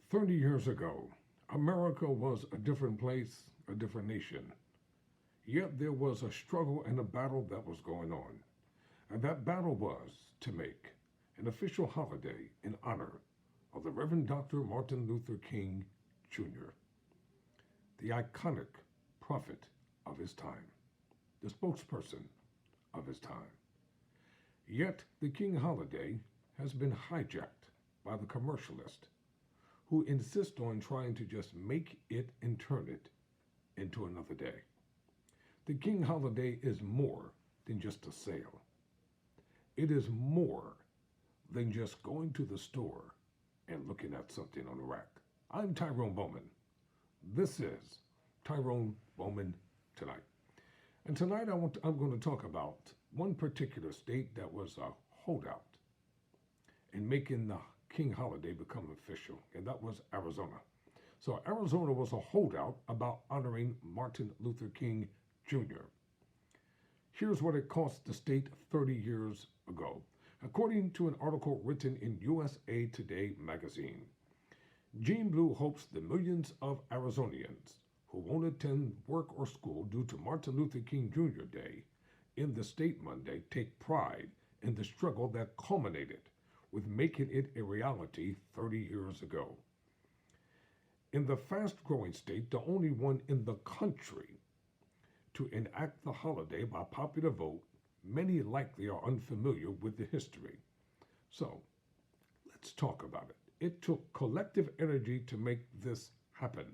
30 years ago, America was a different place, a different nation. Yet there was a struggle and a battle that was going on. And that battle was to make an official holiday in honor of the Reverend Dr. Martin Luther King Jr., the iconic prophet of his time, the spokesperson of his time. Yet the King holiday has been hijacked by the commercialist who insist on trying to just make it and turn it into another day. The King holiday is more than just a sale. It is more than just going to the store and looking at something on the rack. I'm Tyrone Bowman. This is Tyrone Bowman Tonight. And tonight I'm going to talk about one particular state that was a holdout in making the King holiday become official, and that was Arizona. So Arizona was a holdout about honoring Martin Luther King Jr. Here's what it cost the state 30 years ago, according to an article written in USA Today magazine. Gene Blue hopes the millions of Arizonians who won't attend work or school due to Martin Luther King Jr. Day in the state Monday take pride in the struggle that culminated with making it a reality 30 years ago. In the fast-growing state, the only one in the country to enact the holiday by popular vote, many likely are unfamiliar with the history. So, let's talk about it. It took collective energy to make this happen,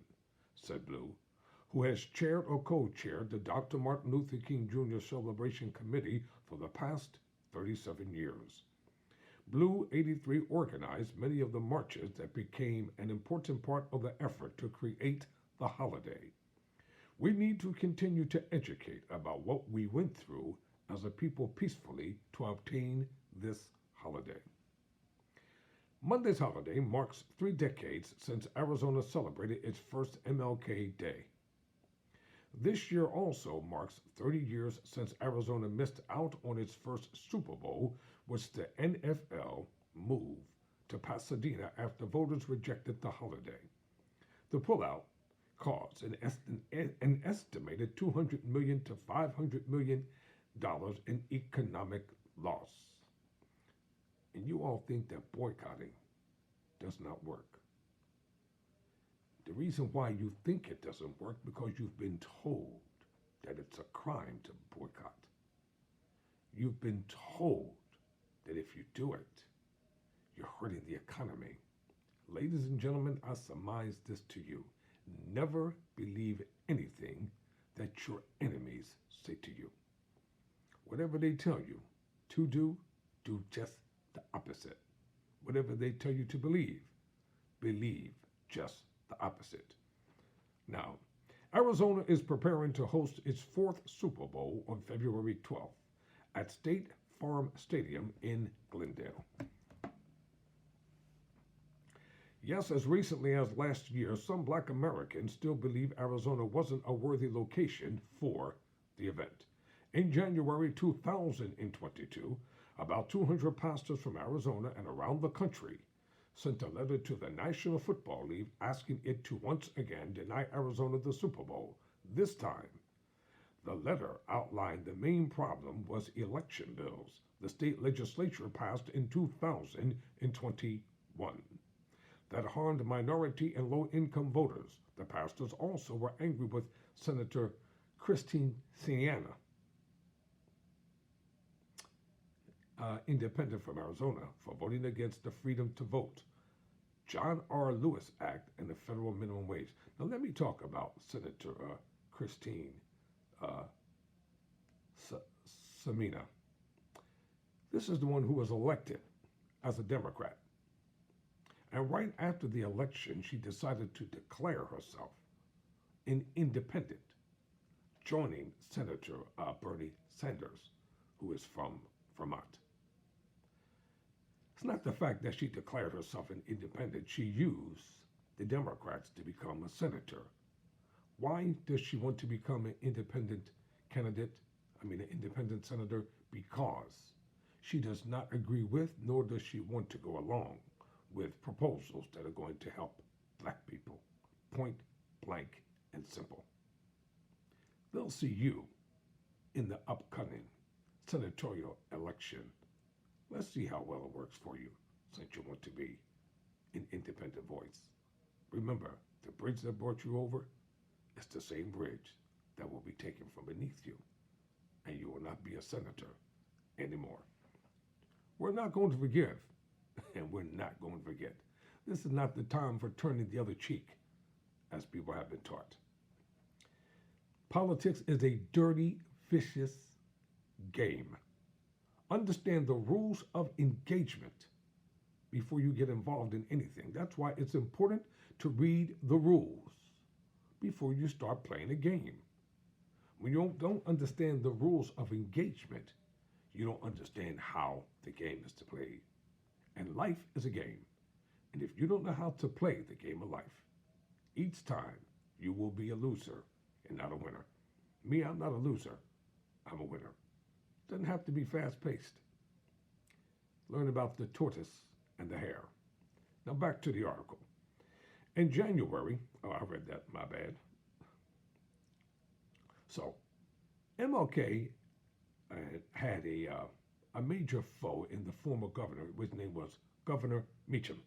said Blue, who has chaired or co-chaired the Dr. Martin Luther King Jr. Celebration Committee for the past 37 years. Blue 83 organized many of the marches that became an important part of the effort to create the holiday. We need to continue to educate about what we went through as a people peacefully to obtain this holiday. Monday's holiday marks 3 decades since Arizona celebrated its first MLK Day. This year also marks 30 years since Arizona missed out on its first Super Bowl, which the NFL moved to Pasadena after voters rejected the holiday. The pullout caused an estimated $200 million to $500 million in economic loss. And you all think that boycotting does not work. The reason why you think it doesn't work because you've been told that it's a crime to boycott. You've been told that if you do it, you're hurting the economy. Ladies and gentlemen, I surmise this to you. Never believe anything that your enemies say to you. Whatever they tell you to do just the opposite. Whatever they tell you to believe just the opposite. Now, Arizona is preparing to host its 4th Super Bowl on February 12th at State Farm Stadium in Glendale. Yes, as recently as last year, some Black Americans still believe Arizona wasn't a worthy location for the event. In January 2022, about 200 pastors from Arizona and around the country sent a letter to the National Football League asking it to once again deny Arizona the Super Bowl. This time, the letter outlined the main problem was election bills the state legislature passed in 2021 that harmed minority and low-income voters. The pastors also were angry with Senator Christine Siena, independent from Arizona, for voting against the Freedom to Vote, John R. Lewis Act, and the federal minimum wage. Now let me talk about Senator Christine Siena. This is the one who was elected as a Democrat. And right after the election, she decided to declare herself an independent, joining Senator Bernie Sanders, who is from Vermont. It's not the fact that she declared herself an independent. She used the Democrats to become a senator. Why does she want to become an independent an independent senator? Because she does not agree with, nor does she want to go along with proposals that are going to help black people, point blank and simple. They'll see you in the upcoming senatorial election. Let's see how well it works for you since you want to be an independent voice. Remember, the bridge that brought you over is the same bridge that will be taken from beneath you, and you will not be a senator anymore. We're not going to forgive, and we're not going to forget. This is not the time for turning the other cheek, as people have been taught. Politics is a dirty, vicious game. Understand the rules of engagement before you get involved in anything. That's why it's important to read the rules before you start playing a game. When you don't understand the rules of engagement, you don't understand how the game is to play. And life is a game. And if you don't know how to play the game of life, each time you will be a loser and not a winner. Me, I'm not a loser. I'm a winner. Doesn't have to be fast-paced. Learn about the tortoise and the hare. Now back to the article. In January, I read that, my bad. So, MLK had a major foe in the former governor, whose name was Governor Meacham.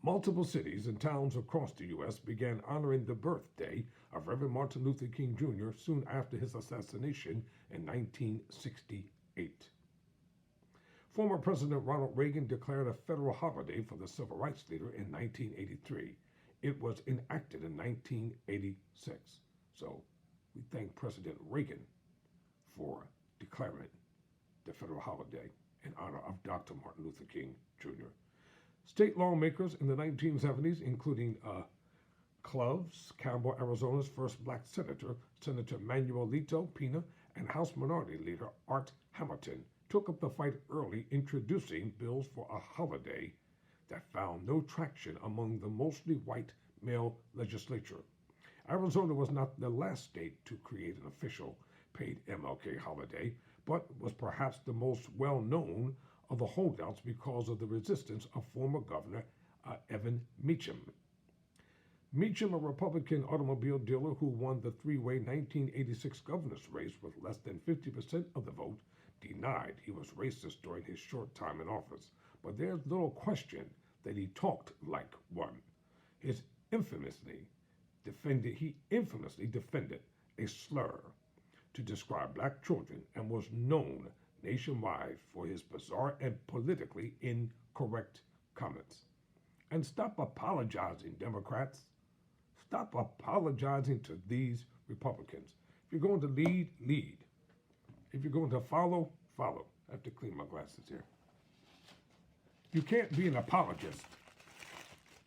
Multiple cities and towns across the U.S. began honoring the birthday of Reverend Martin Luther King Jr. soon after his assassination in 1968. Former President Ronald Reagan declared a federal holiday for the civil rights leader in 1983. It was enacted in 1986. So we thank President Reagan for declaring the federal holiday in honor of Dr. Martin Luther King Jr. State lawmakers in the 1970s, including Cloves, Campbell, Arizona's first black senator, Senator Manuelito Pina, and House Minority Leader Art Hamilton, took up the fight early, introducing bills for a holiday that found no traction among the mostly white male legislature. Arizona was not the last state to create an official paid MLK holiday, but was perhaps the most well-known of the holdouts because of the resistance of former Governor Evan Meacham. Meacham, a Republican automobile dealer who won the three-way 1986 governor's race with less than 50% of the vote, denied he was racist during his short time in office. But there's little question that he talked like one. He infamously defended a slur to describe black children and was known nationwide for his bizarre and politically incorrect comments. And stop apologizing, Democrats. Stop apologizing to these Republicans. If you're going to lead, lead. If you're going to follow, follow. I have to clean my glasses here. You can't be an apologist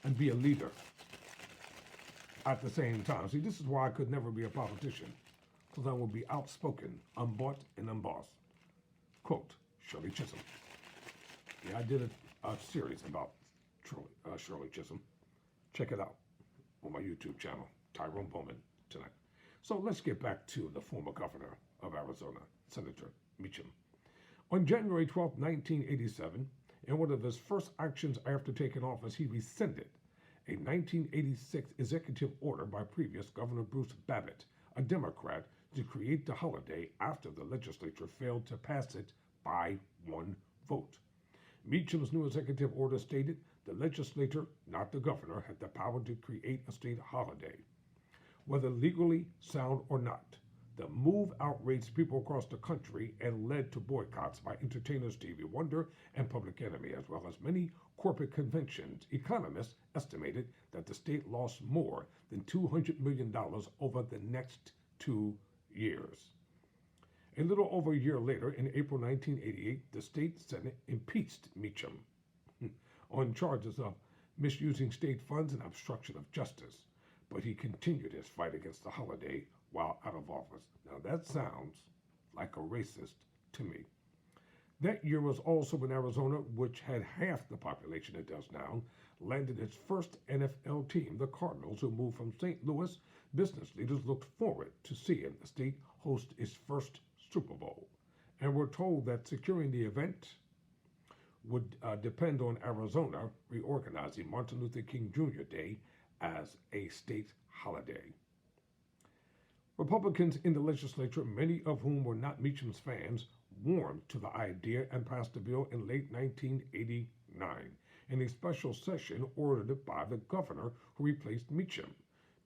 and be a leader at the same time. See, this is why I could never be a politician, because I will be outspoken, unbought, and unbossed. Quote, Shirley Chisholm. Yeah, I did a series about Shirley Chisholm. Check it out on my YouTube channel, Tyrone Bowman, tonight. So let's get back to the former governor of Arizona, Senator Meacham. On January 12, 1987, in one of his first actions after taking office, he rescinded a 1986 executive order by previous Governor Bruce Babbitt, a Democrat, to create the holiday after the legislature failed to pass it by one vote. Meacham's new executive order stated the legislature, not the governor, had the power to create a state holiday. Whether legally sound or not, the move outraged people across the country and led to boycotts by entertainers Stevie Wonder and Public Enemy, as well as many corporate conventions. Economists estimated that the state lost more than $200 million over the next 2 years. A little over a year later, in April 1988, the state Senate impeached Meacham on charges of misusing state funds and obstruction of justice, but he continued his fight against the holiday while out of office. Now that sounds like a racist to me. That year was also when Arizona, which had half the population it does now, landed its first NFL team, the Cardinals, who moved from St. Louis. Business leaders looked forward to seeing the state host its first Super Bowl and were told that securing the event would depend on Arizona reorganizing Martin Luther King Jr. Day as a state holiday. Republicans in the legislature, many of whom were not Meacham's fans, warmed to the idea and passed the bill in late 1989 in a special session ordered by the governor who replaced Meacham,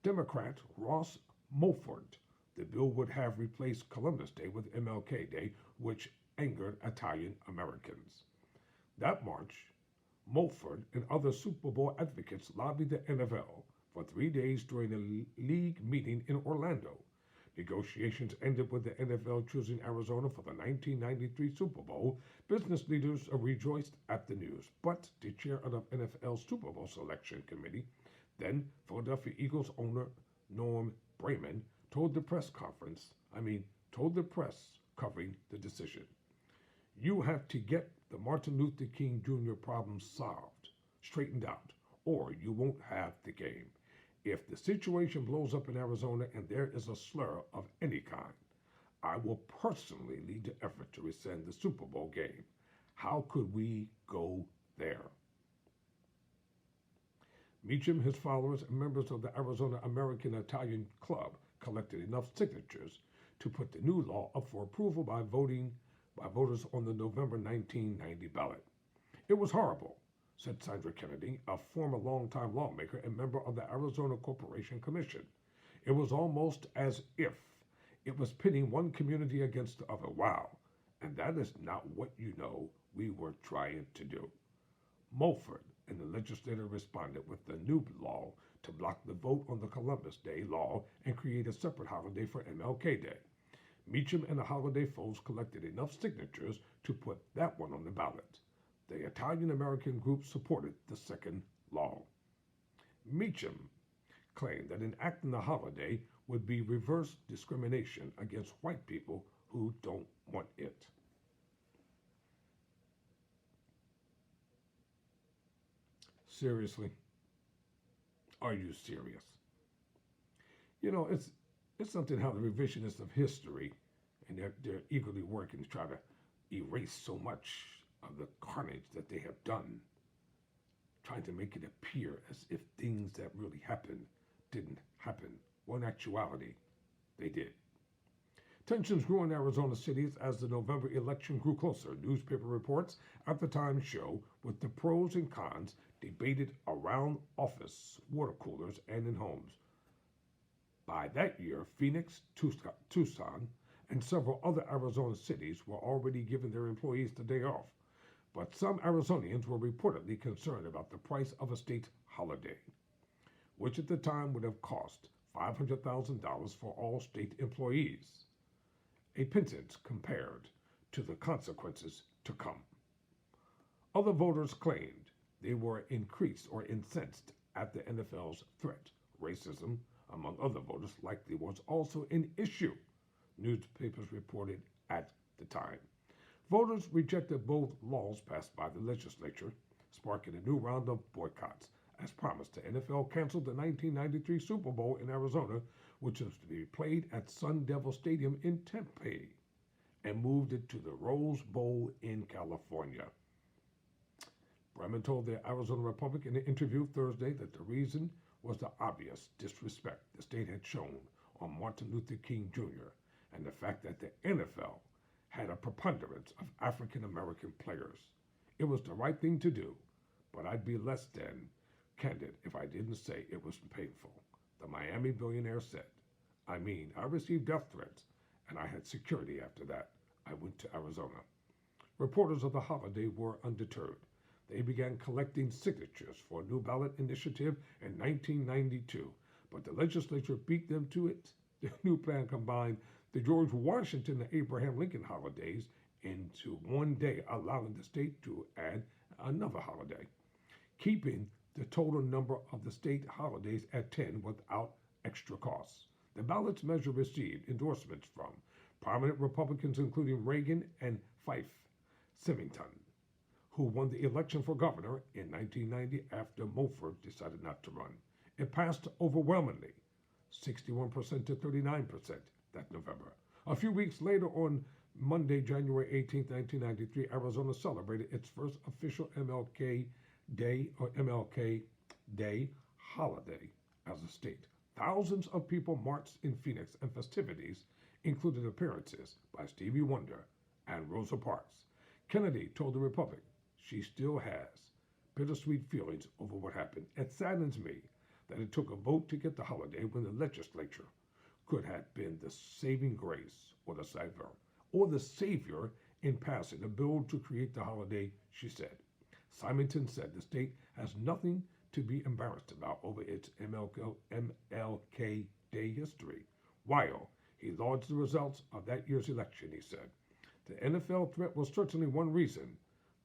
Democrat Ross Mulford. The bill would have replaced Columbus Day with MLK Day, which angered Italian Americans. That March, Mulford and other Super Bowl advocates lobbied the NFL for 3 days during a league meeting in Orlando. Negotiations ended with the NFL choosing Arizona for the 1993 Super Bowl. Business leaders rejoiced at the news, but the chair of the NFL Super Bowl selection committee, then Philadelphia Eagles owner Norm Bowman, told the press covering the decision, "You have to get the Martin Luther King Jr. problem solved, straightened out, or you won't have the game. If the situation blows up in Arizona and there is a slur of any kind, I will personally lead the effort to rescind the Super Bowl game. How could we go there?" Meacham, his followers, and members of the Arizona American Italian Club collected enough signatures to put the new law up for approval by voters on the November 1990 ballot. "It was horrible," said Sandra Kennedy, a former longtime lawmaker and member of the Arizona Corporation Commission. "It was almost as if it was pitting one community against the other. Wow, and that is not what we were trying to do." Mulford and the legislature responded with the new law to block the vote on the Columbus Day law and create a separate holiday for MLK Day. Meacham and the holiday foes collected enough signatures to put that one on the ballot. The Italian American group supported the second law. Meacham claimed that enacting the holiday would be reverse discrimination against white people who don't want it. Seriously? Are you serious? It's something how the revisionists of history, and they're eagerly working to try to erase so much of the carnage that they have done, trying to make it appear as if things that really happened didn't happen. Well, in actuality, they did. Tensions grew in Arizona cities as the November election grew closer. Newspaper reports at the time show with the pros and cons debated around office water coolers and in homes. By that year, Phoenix, Tucson, and several other Arizona cities were already giving their employees the day off. But some Arizonians were reportedly concerned about the price of a state holiday, which at the time would have cost $500,000 for all state employees, a pittance compared to the consequences to come. Other voters claimed they were increased or incensed at the NFL's threat. Racism, among other voters, likely was also an issue, newspapers reported at the time. Voters rejected both laws passed by the legislature, sparking a new round of boycotts. As promised, the NFL canceled the 1993 Super Bowl in Arizona, which was to be played at Sun Devil Stadium in Tempe, and moved it to the Rose Bowl in California. Bowman told the Arizona Republic in an interview Thursday that the reason was the obvious disrespect the state had shown on Martin Luther King Jr. and the fact that the NFL had a preponderance of African American players. It was the right thing to do, but I'd be less than candid if I didn't say it was painful, the Miami billionaire said. "I received death threats, and I had security after that. I went to Arizona." Reporters of the holiday were undeterred. They began collecting signatures for a new ballot initiative in 1992, but the legislature beat them to it. The new plan combined the George Washington and Abraham Lincoln holidays into one day, allowing the state to add another holiday, keeping the total number of the state holidays at 10 without extra costs. The ballot's measure received endorsements from prominent Republicans including Reagan and Fife Symington, who won the election for governor in 1990 after Mulford decided not to run. It passed overwhelmingly, 61% to 39% that November. A few weeks later, on Monday, January 18, 1993, Arizona celebrated its first official MLK Day or MLK Day holiday as a state. Thousands of people marched in Phoenix, and festivities included appearances by Stevie Wonder and Rosa Parks. Kennedy told the Republic she still has bittersweet feelings over what happened. It saddens me that it took a vote to get the holiday when the legislature could have been the saving grace or the savior in passing a bill to create the holiday, she said. Simonton said the state has nothing to be embarrassed about over its MLK Day history. While he lauds the results of that year's election, he said, the NFL threat was certainly one reason.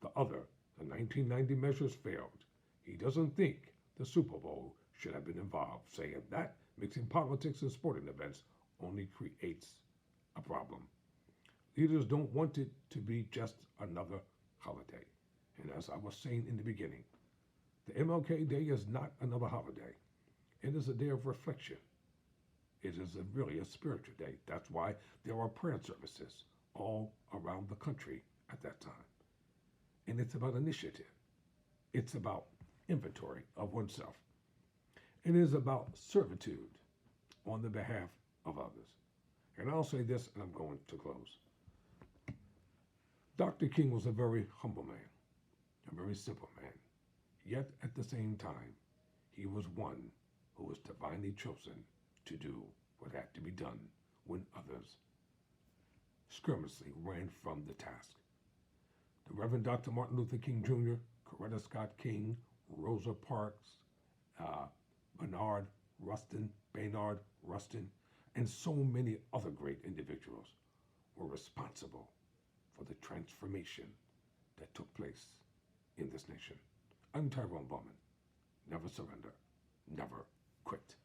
The other, the 1990 measures failed. He doesn't think the Super Bowl should have been involved, saying that mixing politics and sporting events only creates a problem. Leaders don't want it to be just another holiday. And as I was saying in the beginning, the MLK Day is not another holiday. It is a day of reflection. It is really a spiritual day. That's why there are prayer services all around the country at that time. And it's about initiative. It's about inventory of oneself. It is about servitude on the behalf of others. And I'll say this, and I'm going to close. Dr. King was a very humble man, a very simple man. Yet at the same time, he was one who was divinely chosen to do what had to be done when others skirmishly ran from the task. The Reverend Dr. Martin Luther King Jr., Coretta Scott King, Rosa Parks, Baynard Rustin, and so many other great individuals were responsible for the transformation that took place in this nation. I'm Tyrone Bowman. Never surrender. Never quit.